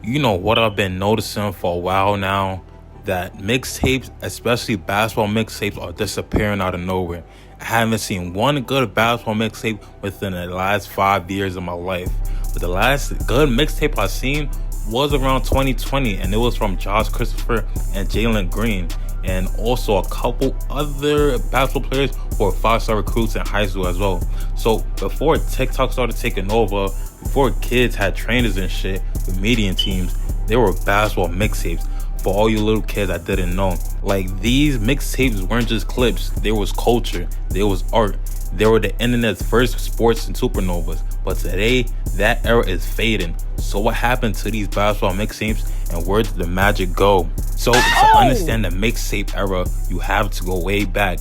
You know what I've been noticing for a while now? That mixtapes, especially basketball mixtapes, are disappearing out of nowhere. I haven't seen one good basketball mixtape within the last 5 years of my life. But the last good mixtape I seen was around 2020, and it was from Josh Christopher and Jalen Green, and also a couple other basketball players who were 5-star recruits in high school as well. So before TikTok started taking over, before kids had trainers and shit with median teams, there were basketball mixtapes. For all you little kids that didn't know, like, these mixtapes weren't just clips. There was culture, there was art, they were the internet's first sports and supernovas. But today, that era is fading. So what happened to these basketball mixtapes, and where did the magic go? So to understand the mixtape era, you have to go way back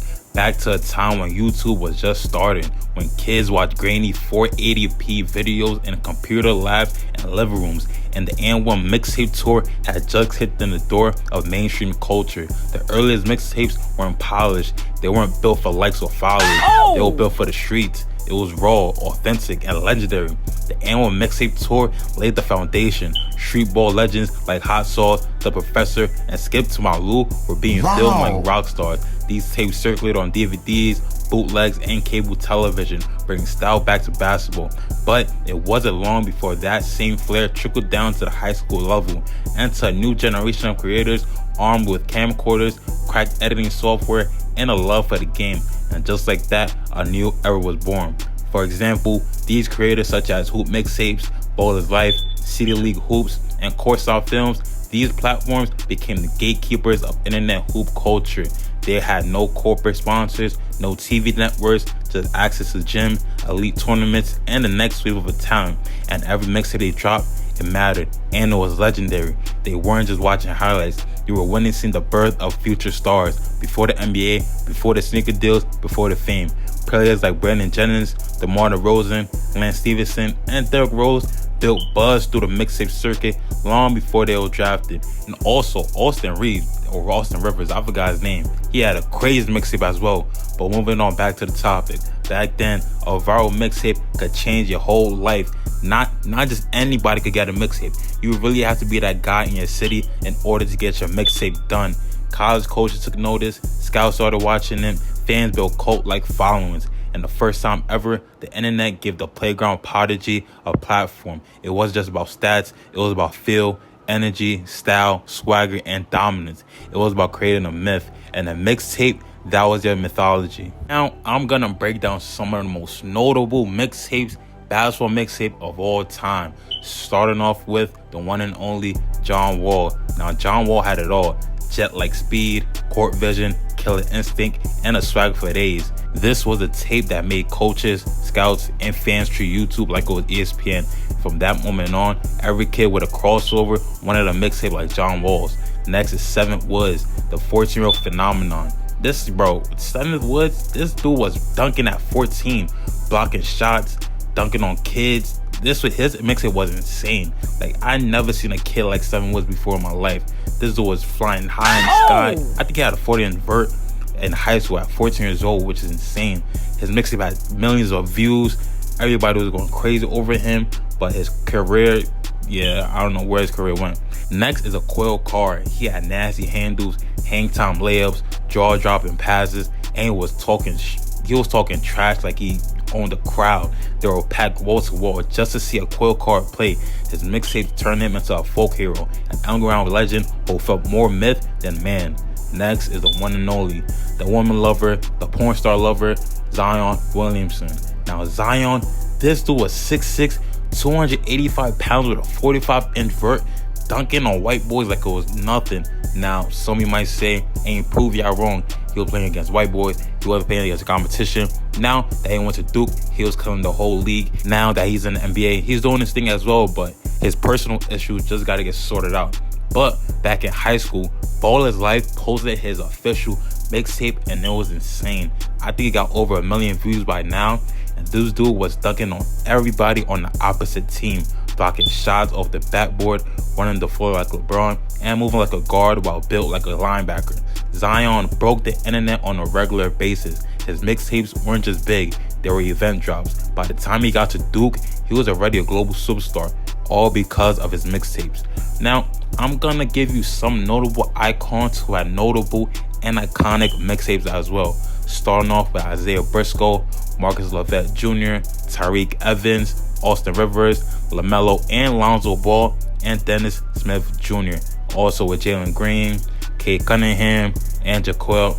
to a time when YouTube was just starting, when kids watched grainy 480p videos in computer labs and living rooms, and the N1 mixtape tour had just hit in the door of mainstream culture. The earliest mixtapes weren't polished, they weren't built for likes or followers, they were built for the streets. It was raw, authentic, and legendary. The N1 mixtape tour laid the foundation. Street ball legends like Hot Sauce, The Professor, and Skip to My Lou were being filmed like rock stars. These tapes circulated on DVDs, bootlegs, and cable television, bringing style back to basketball. But it wasn't long before that same flair trickled down to the high school level, and to a new generation of creators armed with camcorders, cracked editing software, and a love for the game. And just like that, a new era was born. For example, these creators such as Hoop Mixtapes, Ballers Life, City League Hoops, and Courtside Films, these platforms became the gatekeepers of internet hoop culture. They had no corporate sponsors, no TV networks, just access to gyms, elite tournaments, and the next wave of a talent. And every mixtape they dropped, it mattered, and it was legendary. They weren't just watching highlights, you were witnessing the birth of future stars. Before the NBA, before the sneaker deals, before the fame. Players like Brandon Jennings, DeMar DeRozan, Lance Stevenson, and Derrick Rose built buzz through the mixtape circuit long before they were drafted. And also Austin Reeves, or Austin Rivers, I forgot his name. He had a crazy mixtape as well. But moving on back to the topic. Back then, a viral mixtape could change your whole life. Not just anybody could get a mixtape. You really have to be that guy in your city in order to get your mixtape done. College coaches took notice, scouts started watching them, fans built cult-like followings. And the first time ever, the internet gave the playground prodigy a platform. It wasn't just about stats, it was about feel, energy, style, swagger, and dominance. It was about creating a myth, and a mixtape, that was their mythology. Now, I'm gonna break down some of the most notable mixtapes, basketball mixtape of all time. Starting off with the one and only John Wall. Now, John Wall had it all. Jet-like speed, court vision, killer instinct, and a swag for days. This was a tape that made coaches, scouts, and fans treat YouTube like it was ESPN. From that moment on, every kid with a crossover wanted a mixtape like John Wall's. Next is 7th Woods, the 14-year-old phenomenon. This, bro, 7th Woods, this dude was dunking at 14, blocking shots, dunking on kids. His mixtape was insane. Like, I never seen a kid like 7 Woods before in my life. This dude was flying high in the sky. I think he had a 40 invert in high school at 14 years old, which is insane. His mixtape had millions of views. Everybody was going crazy over him, but his career, yeah, I don't know where his career went. Next is a Quill Card. He had nasty handles, hang time layups, jaw dropping passes, and he was talking trash like he owned a crowd. They were packed wall to wall just to see a Quill Card play. His mixtape turned him into a folk hero, an underground legend who felt more myth than man. Next is the one and only, the woman lover, the porn star lover, Zion Williamson. Now, Zion, this dude was 6'6", 285 pounds with a 45-inch vert, dunking on white boys like it was nothing. Now, some of you might say, ain't prove y'all wrong. He was playing against white boys. He wasn't playing against competition. Now that he went to Duke, he was killing the whole league. Now that he's in the NBA, he's doing his thing as well, but his personal issues just got to get sorted out. But back in high school, Ballers Life posted his official mixtape, and it was insane. I think he got over 1 million views by now. And this dude was dunking on everybody on the opposite team, blocking shots off the backboard, running the floor like LeBron, and moving like a guard while built like a linebacker. Zion broke the internet on a regular basis. His mixtapes weren't just big, they were event drops. By the time he got to Duke, he was already a global superstar. all because of his mixtapes. Now, I'm gonna give you some notable icons who had notable and iconic mixtapes as well. Starting off with Isaiah Briscoe, Marcus Lovett Jr., Tariq Evans, Austin Rivers, LaMelo and Lonzo Ball, and Dennis Smith Jr. Also with Jalen Green, Kate Cunningham, and Javon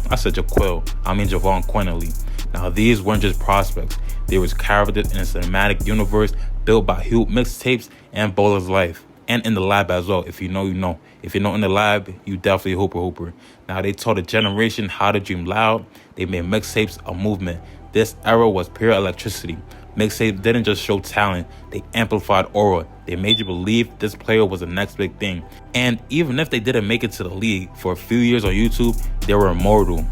Quinley. Now, these weren't just prospects. They was characters in a cinematic universe built by Hugh Mixtapes and Bowler's Life. And in the lab as well. If you know, you know. If you're not in the lab, you definitely hooper. Now, they taught a generation how to dream loud. They made mixtapes a movement. This era was pure electricity. Mixtapes didn't just show talent, they amplified aura. They made you believe this player was the next big thing. And even if they didn't make it to the league, for a few years on YouTube, they were immortal.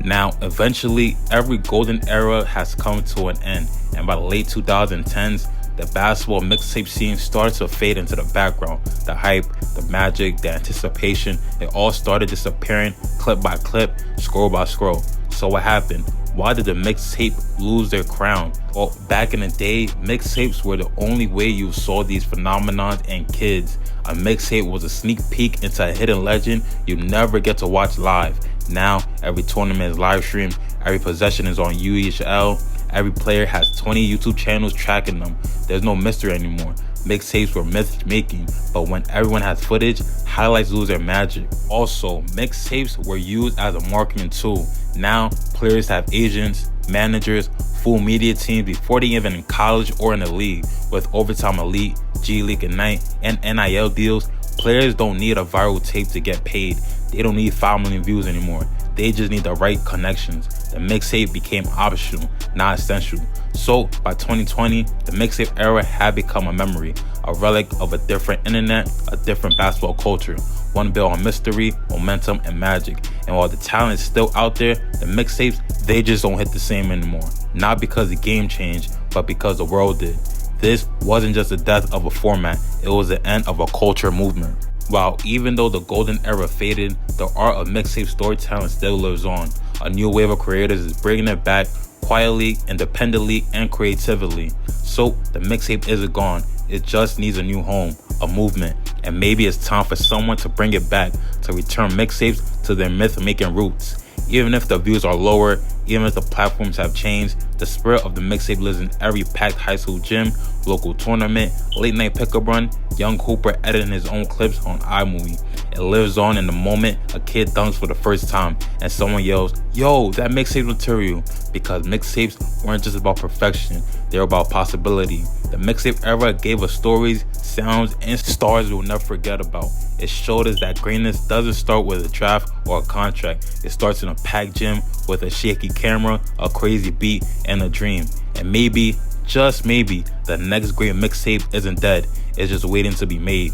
Now, eventually, every golden era has come to an end. And by the late 2010s, the basketball mixtape scene started to fade into the background. The hype, the magic, the anticipation, it all started disappearing clip by clip, scroll by scroll. So what happened? Why did the mixtape lose their crown? Well, back in the day, mixtapes were the only way you saw these phenomenons and kids. A mixtape was a sneak peek into a hidden legend you never get to watch live. Now, every tournament is live streamed, every possession is on UEHL, every player has 20 YouTube channels tracking them. There's no mystery anymore. Mixtapes were myth making, but when everyone has footage, highlights lose their magic. Also, mixtapes were used as a marketing tool. Now, players have agents, managers, full media teams before they even in college or in the league. With Overtime Elite, G League Ignite, and NIL deals, players don't need a viral tape to get paid. They don't need 5 million views anymore. They just need the right connections. The mixtape became optional, not essential. So by 2020, the mixtape era had become a memory, a relic of a different internet, a different basketball culture, one built on mystery, momentum, and magic. And while the talent is still out there, the mixtapes, they just don't hit the same anymore. Not because the game changed, but because the world did. This wasn't just the death of a format, it was the end of a culture movement. While even though the golden era faded, the art of mixtape storytelling still lives on. A new wave of creators is bringing it back quietly, independently, and creatively. So the mixtape isn't gone, it just needs a new home, a movement, and maybe it's time for someone to bring it back, to return mixtapes to their myth-making roots. Even if the views are lower, even if the platforms have changed, the spirit of the mixtape lives in every packed high school gym, local tournament, late night pickup run, young Hooper editing his own clips on iMovie. It lives on in the moment a kid dunks for the first time and someone yells, "Yo, that mixtape material," because mixtapes weren't just about perfection, they were about possibility. The mixtape era gave us stories, sounds, and stars we'll never forget about. It showed us that greatness doesn't start with a draft or a contract. It starts in a packed gym with a shaky camera, a crazy beat, and a dream. And maybe, just maybe, the next great mixtape isn't dead. It's just waiting to be made.